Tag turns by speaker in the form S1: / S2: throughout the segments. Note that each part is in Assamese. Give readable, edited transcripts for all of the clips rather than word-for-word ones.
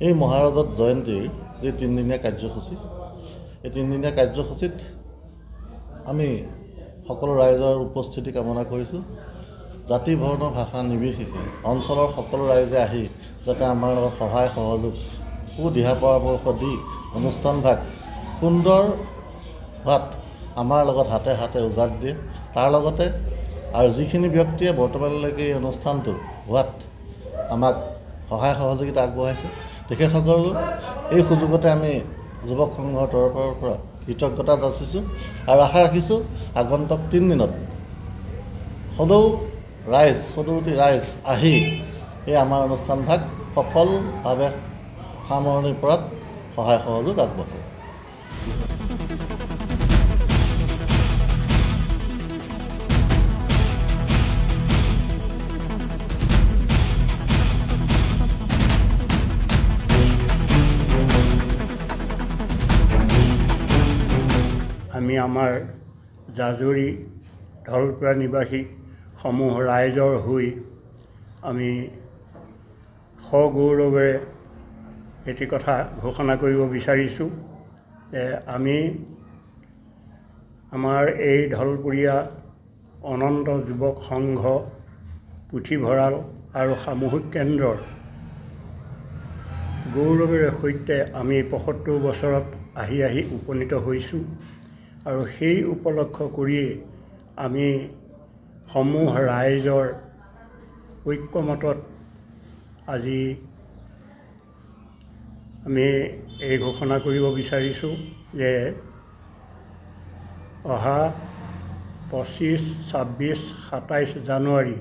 S1: এই মহাৰাজত জয়ন্তীৰ যে 3 দিনীয়া কাৰ্যসূচী এই 3 দিনীয়া কাৰ্যসূচীত আমি সকলো ৰাইজৰ উপস্থিতি কামনা কৰিছোঁ। জাতি বৰ্ণ ভাষা নিৰ্বিশেষে অঞ্চলৰ সকলো ৰাইজে আহি যাতে আমাৰ লগত সহায় সহযোগ দিহা পৰামৰ্শ দি অনুষ্ঠানভাগ সুন্দৰ হোৱাত আমাৰ লগত হাতে হাতে উজাত দিয়ে। তাৰ লগতে আৰু যিখিনি ব্যক্তিয়ে বৰ্তমানলৈকে এই অনুষ্ঠানটো হোৱাত আমাক সহায় সহযোগিতা আগবঢ়াইছে তেখেতসকলক এই সুযোগতে আমি যুৱক সংঘৰ তৰফৰ পৰা কৃতজ্ঞতা যাচিছোঁ আৰু আশা ৰাখিছোঁ আগন্তুক 3 দিনত সদৌতি ৰাইজ আহি এই আমাৰ অনুষ্ঠানভাগ সফলভাৱে সামৰণি পৰাত সহায় সহযোগ আগবঢ়াব।
S2: আমি আমাৰ জাজুৰী ঢলপুৰা নিবাসী সমূহ ৰাইজৰ হৈ আমি সগৌৰৱেৰে এটি কথা ঘোষণা কৰিব বিচাৰিছোঁ যে আমি আমাৰ এই ঢলপুৰীয়া অনন্ত যুৱক সংঘ পুথিভঁৰাল আৰু সামূহিক কেন্দ্ৰৰ গৌৰৱেৰে সৈতে আমি ৭৫ বছৰত আহি উপনীত হৈছোঁ আৰু সেই উপলক্ষ কৰিয়ে আমি সমূহ ৰাইজৰ ঐক্যমতত আজি আমি এই ঘোষণা কৰিব বিচাৰিছোঁ যে অহা 25, 26, 27 জানুৱাৰী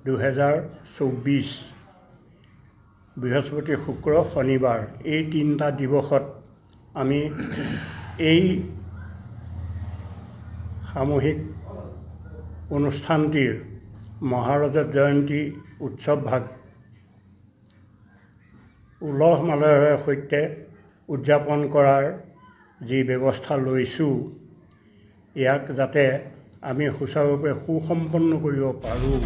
S2: 2024 বৃহস্পতি শুক্ৰ শনিবাৰ এই 3টা দিৱসত আমি এই সামূহিক অনুষ্ঠানটিৰ মহাৰজত জয়ন্তী উৎসৱভাগ উলহ মালহেৰে সৈতে উদযাপন কৰাৰ যি ব্যৱস্থা লৈছোঁ ইয়াক যাতে আমি সুচাৰুৰূপে সুসম্পন্ন কৰিব পাৰোঁ